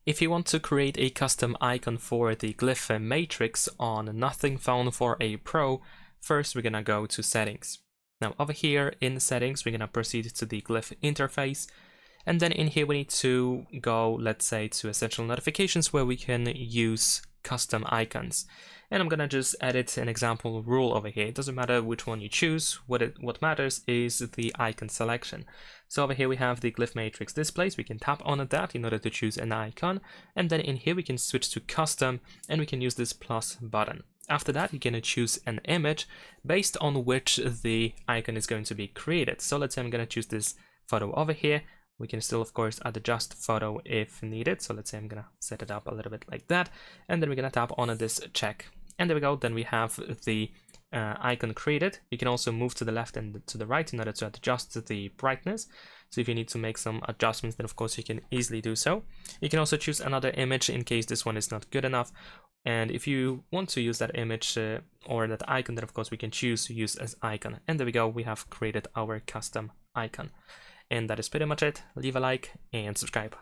If you want to create a custom icon for the Glyph Matrix on Nothing Phone for a Pro, first we're gonna go to Settings. Now over here in Settings, we're gonna proceed to the Glyph interface, and then in here we need to go, let's say, to Essential Notifications where we can use custom icons. And I'm gonna just edit an example rule over here. It doesn't matter which one you choose. What matters is the icon selection. So over here we have the Glyph Matrix displays. We can tap on that in order to choose an icon, and then in here we can switch to custom, and we can use this plus button. After that, you're gonna choose an image based on which the icon is going to be created. So let's say I'm gonna choose this photo over here. We can still, of course, adjust photo if needed. So let's say I'm gonna set it up a little bit like that, and then we're gonna tap on this check. And there we go, then we have the icon created. You can also move to the left and to the right in order to adjust the brightness. So if you need to make some adjustments, then of course you can easily do so. You can also choose another image in case this one is not good enough. And if you want to use that image or that icon, then of course we can choose to use as icon. And there we go, we have created our custom icon. And that is pretty much it. Leave a like and subscribe.